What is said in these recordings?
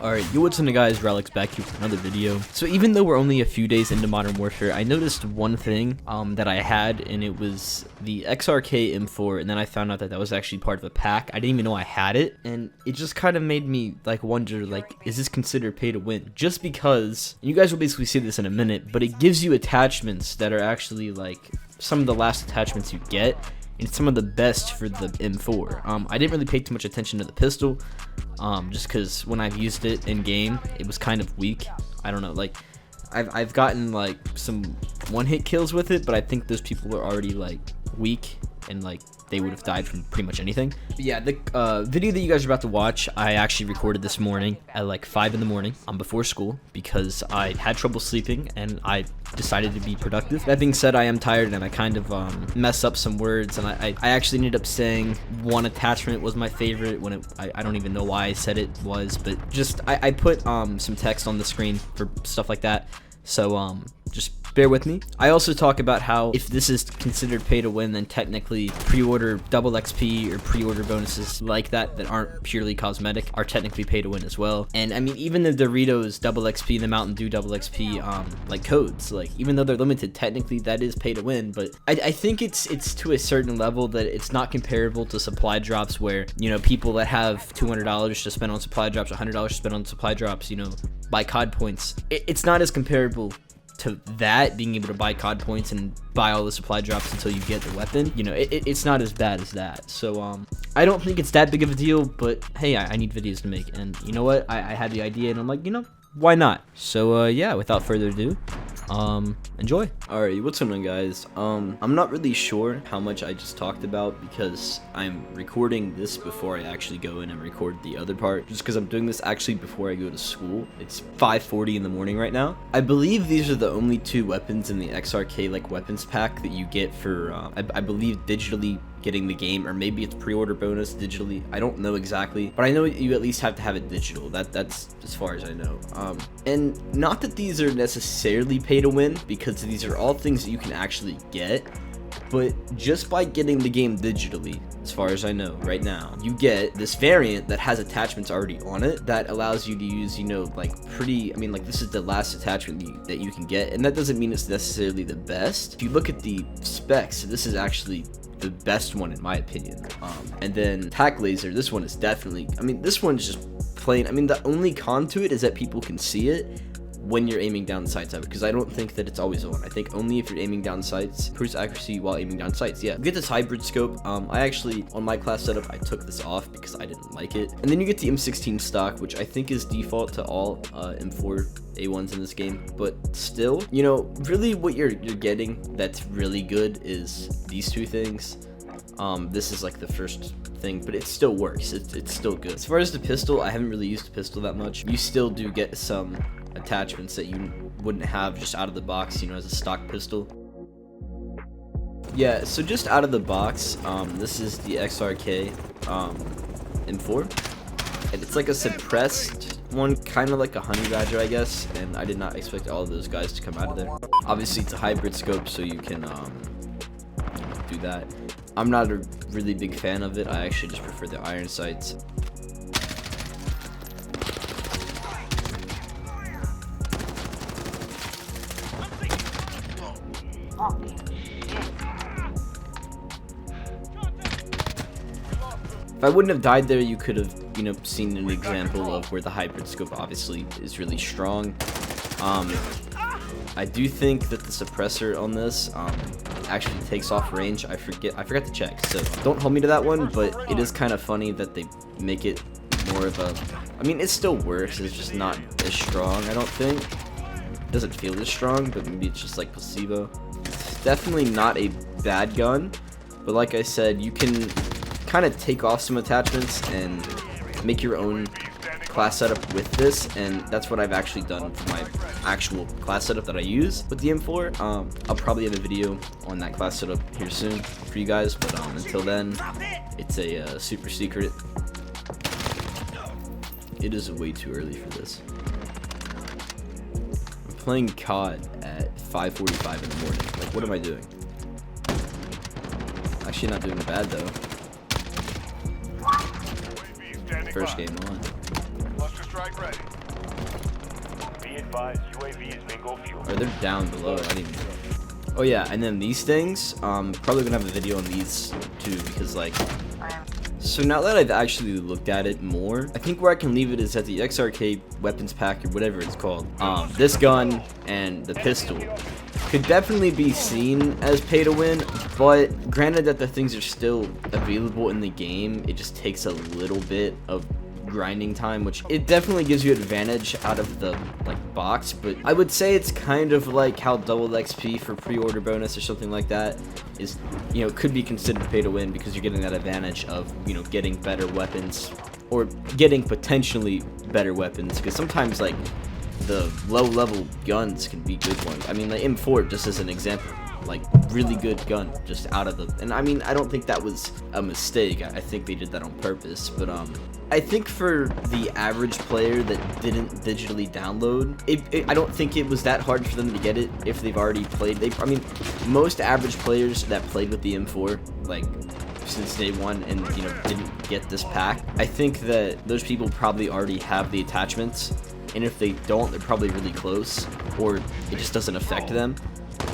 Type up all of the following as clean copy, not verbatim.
Alright, yo, what's up guys, Rilex back here with another video. So even though we're only a few days into Modern Warfare, I noticed one thing that I had, and it was the XRK M4, and then I found out that that was actually part of a pack. I didn't even know I had it, and it just kind of made me like wonder, like, is this considered pay to win? Just because, and you guys will basically see this in a minute, but it gives you attachments that are actually like some of the last attachments you get, and some of the best for the M4. I didn't really pay too much attention to the pistol, just because when I've used it in game, it was kind of weak. I don't know, like, I've gotten like some one-hit kills with it, but I think those people were already like weak and like they would have died from pretty much anything. But yeah, the video that you guys are about to watch, I actually recorded this morning at like 5 in the morning before school because I had trouble sleeping and I decided to be productive. That being said, I am tired and I kind of mess up some words, and I actually ended up saying one attachment was my favorite when I don't even know why I said it was, but just I put some text on the screen for stuff like that, so just bear with me. I also talk about how if this is considered pay to win, then technically pre-order double XP or pre-order bonuses like that aren't purely cosmetic are technically pay to win as well. And I mean, even the Doritos double XP, the Mountain Dew double XP, like codes, like even though they're limited, technically that is pay to win. But I think it's to a certain level that it's not comparable to supply drops, where, you know, people that have $200 to spend on supply drops, $100 to spend on supply drops, you know, buy COD points. It's not as comparable to that, being able to buy COD points and buy all the supply drops until you get the weapon. You know, it's not as bad as that. So I don't think it's that big of a deal, but hey, I need videos to make, and you know what, I had the idea and I'm like, you know, why not? So yeah, without further ado, enjoy. Alright, what's going on guys? I'm not really sure how much I just talked about because I'm recording this before I actually go in and record the other part, just because I'm doing this actually before I go to school. It's 5:40 in the morning right now. I believe these are the only two weapons in the XRK like weapons pack that you get for I believe digitally getting the game, or maybe it's pre-order bonus digitally. I don't know exactly, but I know you at least have to have it digital. That's as far as I know. And not that these are necessarily pay to win, because these are all things that you can actually get, but just by getting the game digitally, as far as I know right now, you get this variant that has attachments already on it that allows you to use, you know, like I mean, like, this is the last attachment that you can get, and that doesn't mean it's necessarily the best. If you look at the specs, this is actually the best one in my opinion. And then tac laser, this one is definitely, I mean, this one's just plain. I mean, the only con to it is that people can see it when you're aiming down sights of it, because I don't think that it's always on. I think only if you're aiming down sights. Improves accuracy while aiming down sights. Yeah, you get this hybrid scope. I actually, on my class setup, I took this off because I didn't like it. And then you get the M16 stock, which I think is default to all M4 A1s in this game, but still, you know, really what you're getting that's really good is these two things. This is like the first thing, but it still works. It's still good. As far as the pistol, I haven't really used the pistol that much. You still do get some attachments that you wouldn't have just out of the box, you know, as a stock pistol. Yeah, so just out of the box, this is the XRK M4, and it's like a suppressed one, kind of like a honey badger, I guess, and I did not expect all of those guys to come out of there. Obviously it's a hybrid scope, so you can do that. I'm not a really big fan of it. I actually just prefer the iron sights. If I wouldn't have died there, you could have, you know, seen an example of where the hybrid scope obviously is really strong. I do think that the suppressor on this actually takes off range. I forgot to check, so don't hold me to that one, but it is kind of funny that they make it more of a, I mean, it still works, it's just not as strong, I don't think. It doesn't feel as strong, but maybe it's just like placebo. It's definitely not a bad gun, but like I said, you can kind of take off some attachments and make your own class setup with this, and that's what I've actually done for my actual class setup that I use with the M4. I'll probably have a video on that class setup here soon for you guys, but until then, it's a super secret. It is way too early for this. I'm playing COD at 5:45 in the morning. Like, what am I doing? Actually not doing bad though. First game on. strike ready. Be advised, UAV is bingo fuel. Or they're down below. I didn't even know. Oh yeah, and then these things. Probably gonna have a video on these too because like. So now that I've actually looked at it more, I think where I can leave it is at the XRK weapons pack or whatever it's called. This gun and the pistol could definitely be seen as pay to win, but granted that the things are still available in the game, it just takes a little bit of grinding time, which it definitely gives you advantage out of the like box, but I would say it's kind of like how double XP for pre-order bonus or something like that is, you know, could be considered pay to win because you're getting that advantage of, you know, getting better weapons or getting potentially better weapons, because sometimes like the low level guns can be good ones. I mean, the M4 just as an example, like really good gun just out of the, and I mean, I don't think that was a mistake. I think they did that on purpose, but I think for the average player that didn't digitally download, I don't think it was that hard for them to get it if they've already played. I mean, most average players that played with the M4, like since day one and, you know, didn't get this pack, I think that those people probably already have the attachments, and if they don't, they're probably really close, or it just doesn't affect them.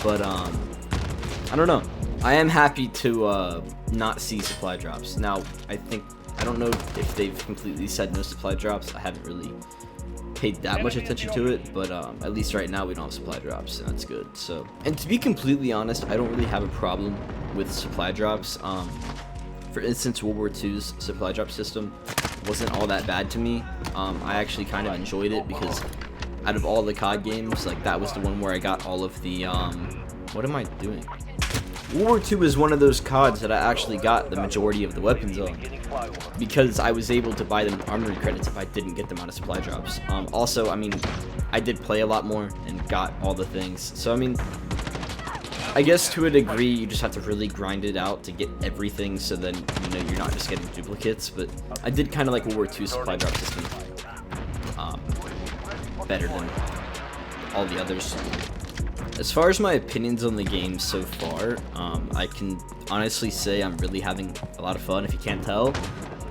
But I don't know. I am happy to not see supply drops. Now, I don't know if they've completely said no supply drops. I haven't really paid that much attention to it, but at least right now we don't have supply drops, and that's good. So, and to be completely honest, I don't really have a problem with supply drops. For instance, World War II's supply drop system wasn't all that bad to me. I actually kind of enjoyed it because out of all the COD games, like that was the one where I got all of the what am I doing? World War II is one of those CODs that I actually got the majority of the weapons on because I was able to buy them armory credits if I didn't get them out of supply drops. Also, I mean, I did play a lot more and got all the things. So, I mean, I guess to a degree, you just have to really grind it out to get everything so then, you know, you're not just getting duplicates. But I did kind of like World War II supply drop system better than all the others. As far as my opinions on the game so far, I can honestly say I'm really having a lot of fun, if you can't tell.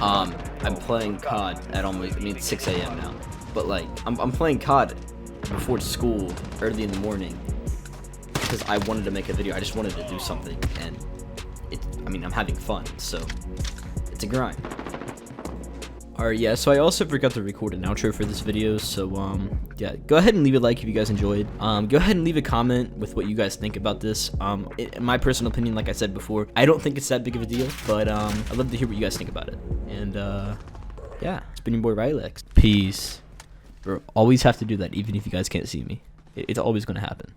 I'm playing COD at almost, I mean, it's 6 a.m. now, but like, I'm playing COD before school, early in the morning, because I wanted to make a video. I just wanted to do something, and I mean, I'm having fun, so it's a grind. Alright, yeah, so I also forgot to record an outro for this video, so, yeah, go ahead and leave a like if you guys enjoyed. Go ahead and leave a comment with what you guys think about this. In my personal opinion, like I said before, I don't think it's that big of a deal, but, I'd love to hear what you guys think about it. And, yeah, it's been your boy Rilex. Peace. Bro, always have to do that, even if you guys can't see me. It's always gonna happen.